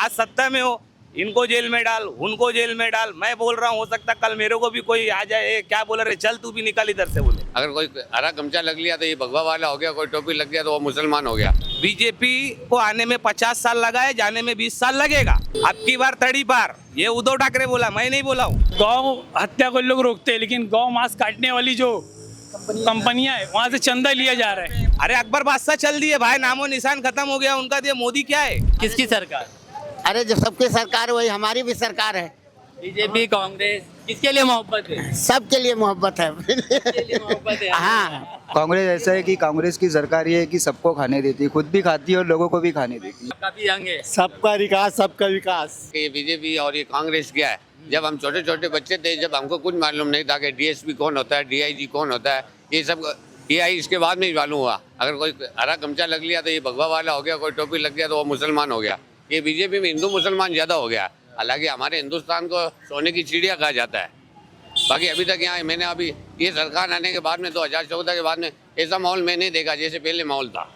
आज सत्ता में हो, इनको जेल में डाल, उनको जेल में डाल। मैं बोल रहा हूँ, हो सकता कल मेरे को भी कोई आ जाए, "ए, क्या बोल रहे, चल तू भी निकल इधर से", बोले। अगर कोई हरा गमछा लग लिया तो ये भगवा वाला हो गया, कोई टोपी लग गया तो वो मुसलमान हो गया। बीजेपी को आने में 50 साल लगा है, जाने में 20 साल लगेगा। अब की बार तड़ी पार, ये उद्धव ठाकरे बोला, मैं नहीं बोला हूँ। गौ हत्या को लोग रोकते हैं, लेकिन गौ मांस काटने वाली जो कंपनियां है वहाँ से चंदा लिया जा रहा है। अरे अकबर बादशाह चल दिए भाई, नामो निशान खत्म हो गया उनका। दिए मोदी क्या है? किसकी सरकार? अरे जो सबकी सरकार है वही हमारी भी सरकार है। बीजेपी, कांग्रेस, किसके लिए मोहब्बत है? सबके लिए मोहब्बत है। किसके लिए मोहब्बत है? हाँ, कांग्रेस ऐसा है कि कांग्रेस की सरकार ये है कि सबको खाने देती है, खुद भी खाती है और लोगों को भी खाने देती है। काफी यंग है। सबका विकास, सबका विकास। ये बीजेपी और ये कांग्रेस क्या है? जब हम छोटे छोटे बच्चे थे, जब हमको कुछ मालूम नहीं था कि डीएसपी कौन होता है, डीआईजी कौन होता है, ये सब आई इसके बाद में ही मालूम हुआ। अगर कोई हरा गमछा लग लिया तो ये भगवा वाला हो गया, कोई टोपी लग गया तो वो मुसलमान हो गया। ये बीजेपी में हिंदू मुसलमान ज़्यादा हो गया। हालांकि हमारे हिंदुस्तान को सोने की चिड़िया कहा जाता है। बाकी अभी तक यहाँ मैंने अभी ये सरकार आने के बाद में 2014 के बाद में ऐसा माहौल मैं नहीं देखा जैसे पहले माहौल था।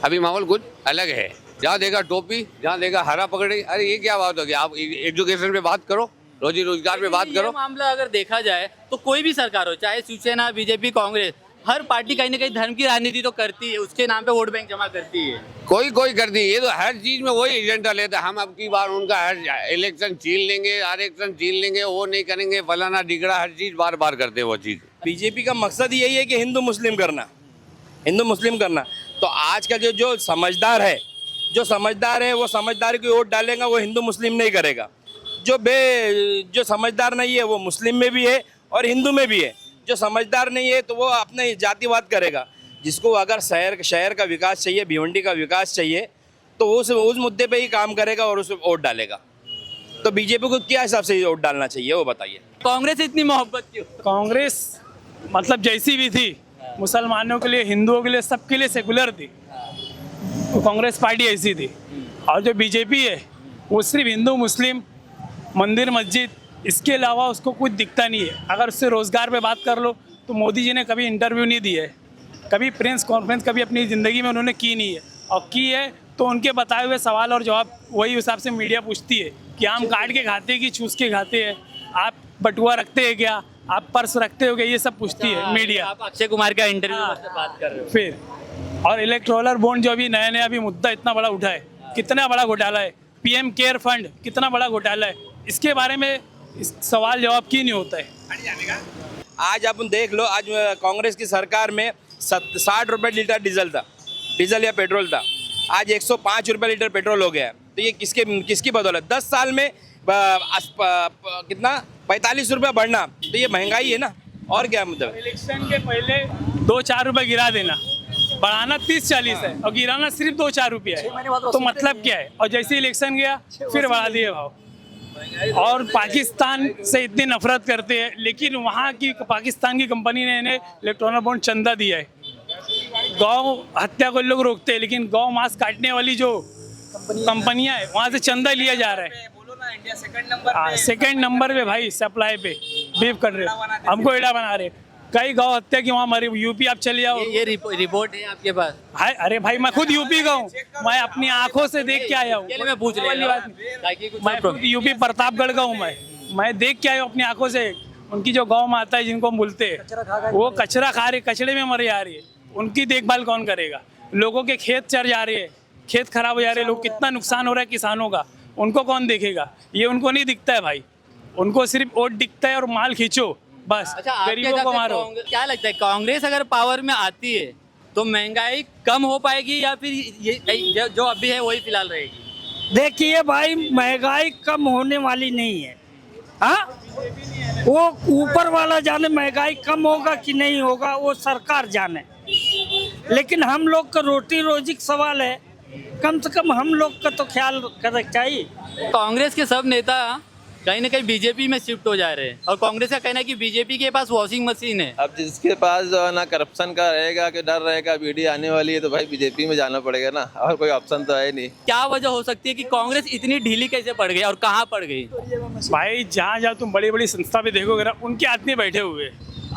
अभी माहौल कुछ अलग है। जहाँ देखा टोपी, जहाँ देखा हरा पकड़ी। अरे ये क्या बात होगी? आप एजुकेशन पे बात करो, रोजी रोजगार पे बात करो। मामला अगर देखा जाए तो कोई भी सरकार हो, चाहे शिवसेना, बीजेपी, कांग्रेस, हर पार्टी कहीं ना कहीं धर्म की राजनीति तो करती है, उसके नाम पे वोट बैंक जमा करती है। कोई करती है। ये तो हर चीज में वही एजेंडा लेता है। हम अब की बार उनका हर इलेक्शन छीन लेंगे, आरक्षण छीन लेंगे, वो नहीं करेंगे, फलाना डिगड़ा, हर चीज बार बार करते हैं वो चीज। बीजेपी का मकसद यही है कि हिंदू मुस्लिम करना, हिंदू मुस्लिम करना। तो आज का जो समझदार है वो समझदार की वोट डालेगा, वो हिंदू मुस्लिम नहीं करेगा। जो समझदार नहीं है वो मुस्लिम में भी है और हिंदू में भी है। जो समझदार नहीं है तो वो अपने जातिवाद करेगा। जिसको अगर शहर का विकास चाहिए, भिवंडी का विकास चाहिए, तो उस मुद्दे पे ही काम करेगा और उस वोट डालेगा। तो बीजेपी को क्या हिसाब से वोट डालना चाहिए वो बताइए। कांग्रेस इतनी मोहब्बत क्यों? कांग्रेस मतलब जैसी भी थी, मुसलमानों के लिए, हिंदुओं के लिए, सबके लिए सेकुलर थी। तो कांग्रेस पार्टी ऐसी थी। और जो बीजेपी है वो सिर्फ हिंदू मुस्लिम, मंदिर मस्जिद, इसके अलावा उसको कुछ दिखता नहीं है। अगर उससे रोज़गार पे बात कर लो तो मोदी जी ने कभी इंटरव्यू नहीं दिया है, कभी प्रेस कॉन्फ्रेंस कभी अपनी ज़िंदगी में उन्होंने की नहीं है। और की है तो उनके बताए हुए सवाल और जवाब वही हिसाब से मीडिया पूछती है कि आम काट के खाते हैं कि चूस के खाते हैं, आप बटुआ रखते हैं क्या, आप पर्स रखते हो क्या, ये सब पूछती है मीडिया। आप अक्षय कुमार का इंटरव्यू बात कर रहे हो। फिर और इलेक्टोरल बॉन्ड जो अभी नया अभी मुद्दा इतना बड़ा उठा है, कितना बड़ा घोटाला है। पीएम केयर फंड कितना बड़ा घोटाला है, इसके बारे में सवाल जवाब क्यों नहीं होता है? आज आप देख लो, आज कांग्रेस की सरकार में 60 रुपये लीटर डीजल या पेट्रोल था, आज 105 रुपये लीटर पेट्रोल हो गया है। तो ये किसकी बदौलत? 10 साल में कितना 45 रुपये बढ़ना, तो ये महंगाई है ना। और क्या मतलब? इलेक्शन के पहले 2-4 रुपए गिरा देना, बढ़ाना 30-40 है और गिराना सिर्फ 2-4 रुपया है, तो मतलब क्या है? और जैसे इलेक्शन गया फिर बढ़ा दिए भाव। और पाकिस्तान से इतनी नफरत करते हैं, लेकिन वहाँ की पाकिस्तान की कंपनी ने इन्हें इलेक्ट्रॉनिक बॉन्ड चंदा दिया है। गौ हत्या को लोग रोकते हैं, लेकिन गौ मांस काटने वाली जो कंपनियां है वहाँ से चंदा लिया जा रहा है। सेकंड नंबर पे भाई सप्लाई पे बीफ कर रहे हो, हमको एड़ा बना रहे। कई गौ हत्या की वहाँ मरी। यूपी आप चले जाओ, ये रिपोर्ट है आपके पास? हाय अरे भाई मैं खुद यूपी का हूँ, मैं अपनी आंखों से देख के आया हूँ। मैं पूछ रहा हूँ, मैं खुद यूपी प्रतापगढ़ का हूँ, मैं देख के आया हूँ अपनी आंखों से। उनकी जो गौ माता है जिनको हम बोलते हैं, वो कचरा खा रही, कचड़े में मर जा रही है। उनकी देखभाल कौन करेगा? लोगों के खेत चर जा रहे हैं, खेत खराब हो जा रहे हैं, लोग कितना नुकसान हो रहा है किसानों का, उनको कौन देखेगा? ये उनको नहीं दिखता है भाई, उनको सिर्फ वोट दिखता है और माल खींचो बस, गरीबों को मारो। क्या लगता है कांग्रेस अगर पावर में आती है तो महंगाई कम हो पाएगी या फिर ये जो अभी है वही फिलहाल रहेगी? देखिए भाई, महंगाई कम होने वाली नहीं है। हाँ, वो ऊपर वाला जाने महंगाई कम होगा कि नहीं होगा, वो सरकार जाने। लेकिन हम लोग का रोटी रोजी का सवाल है, कम से कम हम लोग का तो ख्याल करना चाहिए। कांग्रेस के सब नेता कहीं ना कहीं बीजेपी में शिफ्ट हो जा रहे हैं और कांग्रेस का कहना है कि बीजेपी के पास वॉशिंग मशीन है। अब जिसके पास जो है ना करप्शन का रहेगा कि डर रहेगा बीडी आने वाली है, तो भाई बीजेपी में जाना पड़ेगा ना, और कोई ऑप्शन तो है नहीं। क्या वजह हो सकती है कि कांग्रेस इतनी ढीली कैसे पड़ गई और कहाँ पड़ गई? भाई जहाँ तुम बड़ी बड़ी संस्था भी देखोगे ना, उनके आदमी बैठे हुए।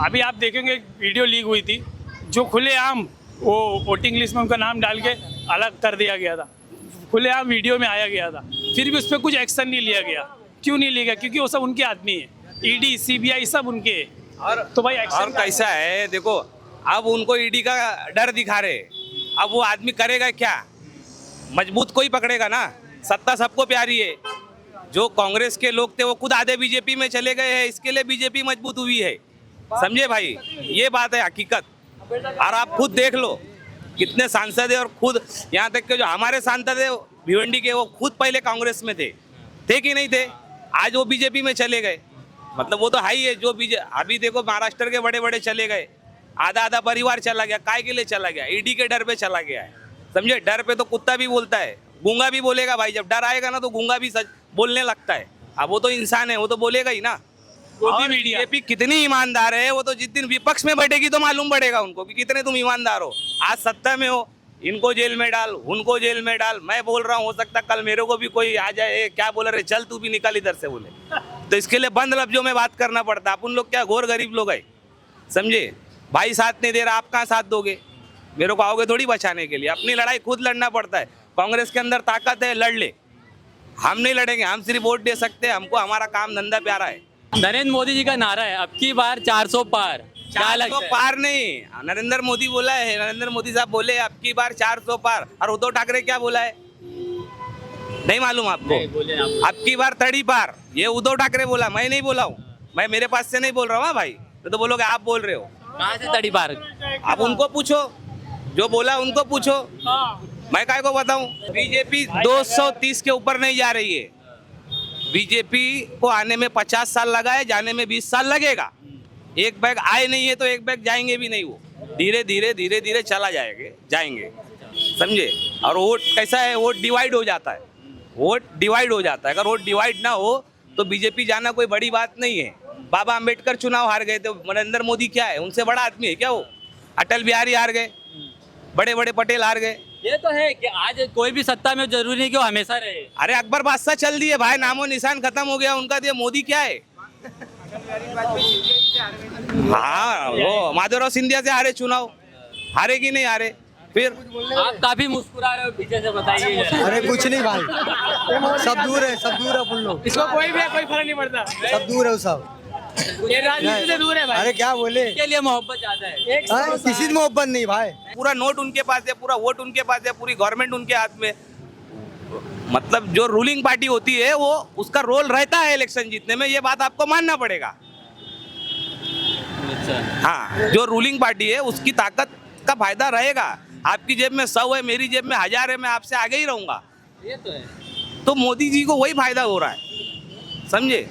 अभी आप देखेंगे एक वीडियो लीक हुई थी, जो खुलेआम वो वोटिंग लिस्ट में उनका नाम डाल के अलग कर दिया गया था, खुलेआम वीडियो में आया गया था। फिर भी उस पर कुछ एक्शन नहीं लिया गया। क्यों नहीं लिया गया? क्योंकि वो सब उनके आदमी है, ईडी सीबीआई सब उनके है। और तो भाई एक्शन और कैसा है देखो, अब उनको ईडी का डर दिखा रहे, अब वो आदमी करेगा क्या? मजबूत कोई पकड़ेगा ना। सत्ता सबको प्यारी है। जो कांग्रेस के लोग थे वो खुद आधे बीजेपी में चले गए हैं, इसके लिए बीजेपी मजबूत हुई है। समझे भाई, ये बात है हकीकत। और आप खुद देख लो कितने सांसद है, और खुद यहाँ तक के जो हमारे सांसद है भिवंडी के, वो खुद पहले कांग्रेस में थे कि नहीं थे? आज वो बीजेपी में चले गए। मतलब वो तो हाई है जो अभी देखो महाराष्ट्र के बड़े बड़े चले गए, आधा परिवार चला गया। काय के लिए चला गया? ईडी के डर पे चला गया है। समझे, डर पे तो कुत्ता भी बोलता है, गूंगा भी बोलेगा भाई। जब डर आएगा ना तो गूंगा भी सच बोलने लगता है। अब वो तो इंसान है, वो तो बोलेगा ही ना। और बीजेपी कितनी ईमानदार है, वो तो जिस दिन विपक्ष में बैठेगी तो मालूम पड़ेगा उनको कि कितने तुम ईमानदार हो। आज सत्ता में हो, इनको जेल में डाल, उनको जेल में डाल। मैं बोल रहा हूँ हो सकता कल मेरे को भी कोई आ जाए, क्या बोल रहे, चल तू भी निकल इधर से बोले, तो इसके लिए बंद लफ्जों में बात करना पड़ता। अपन लोग क्या घोर गरीब लोग है। समझे भाई, साथ नहीं दे रहा, आप कहाँ साथ दोगे? मेरे को आओगे थोड़ी बचाने के लिए। अपनी लड़ाई खुद लड़ना पड़ता है। कांग्रेस के अंदर ताकत है, लड़ ले। हम नहीं लड़ेंगे, हम सिर्फ वोट दे सकते हैं। हमको हमारा काम धंधा प्यारा है। नरेंद्र मोदी जी का नारा है अब की बार 400 पार, क्या 400 लगता है? पार नहीं, नरेंद्र मोदी बोला है। नरेंद्र मोदी साहब बोले अब की बार 400 पार। और उद्धव ठाकरे क्या बोला है नहीं मालूम आपको? नहीं, बोले आप। अब की बार 30 पार, ये उद्धव ठाकरे बोला, मैं नहीं बोला हूँ। मैं मेरे पास से नहीं बोल रहा हूँ भाई, तो बोलोगे आप बोल रहे हो। कहाँ से 30 पार? आप उनको पूछो, जो बोला उनको पूछो, मैं काय को बताऊं। बीजेपी 230 के ऊपर नहीं जा रही है। बीजेपी को आने में 50 साल लगा है, जाने में 20 साल लगेगा। एक बैग आए नहीं है तो एक बैग जाएंगे भी नहीं। वो धीरे धीरे चला जाएंगे। समझे? और वोट कैसा है, वोट डिवाइड हो जाता है। अगर वोट डिवाइड ना हो तो बीजेपी जाना कोई बड़ी बात नहीं है। बाबा अंबेडकर चुनाव हार गए, तो नरेंद्र मोदी क्या है, उनसे बड़ा आदमी है क्या वो? अटल बिहारी हार गए, बड़े बड़े पटेल हार गए। ये तो है कि आज कोई भी सत्ता में जरूरी नहीं कि वो हमेशा रहे। अरे अकबर बादशाह चल दिए भाई, नामो निशान खत्म हो गया उनका। तो मोदी क्या है? हाँ, वो माधवराव सिंधिया से हारे चुनाव, हारे कि नहीं हारे? फिर आप काफी मुस्कुरा रहे हो पीछे से, बताइए। अरे कुछ नहीं भाई, सब दूर है अपन लोग। इसको कोई भी है, कोई फर्क नहीं पड़ता। सब दूर है सब। ये राजनीति से दूर है भाई। अरे क्या बोले, के लिए मोहब्बत ज्यादा है। किसी से मोहब्बत नहीं भाई। पूरा नोट उनके पास है, पूरा वोट उनके पास है, पूरी गवर्नमेंट उनके हाथ में। मतलब जो रूलिंग पार्टी होती है वो, उसका रोल रहता है इलेक्शन जीतने में, ये बात आपको मानना पड़ेगा। हाँ, जो रूलिंग पार्टी है उसकी ताकत का फायदा रहेगा। आपकी जेब में 100 है, मेरी जेब में 1000 है, मैं आपसे आगे ही रहूंगा। ये तो है। तो मोदी जी को वही फायदा हो रहा है। समझे?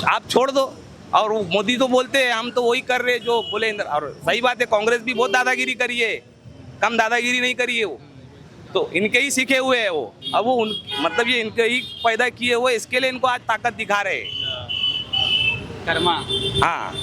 आप छोड़ दो। और मोदी तो बोलते हैं हम तो वही कर रहे जो बोले। और सही बात है, कांग्रेस भी बहुत दादागिरी करी है, कम दादागिरी नहीं करी है वो। तो इनके ही सीखे हुए हैं वो। अब वो मतलब ये इनके ही पैदा किए हुए, इसके लिए इनको आज ताकत दिखा रहे हैं। कर्मा। हाँ।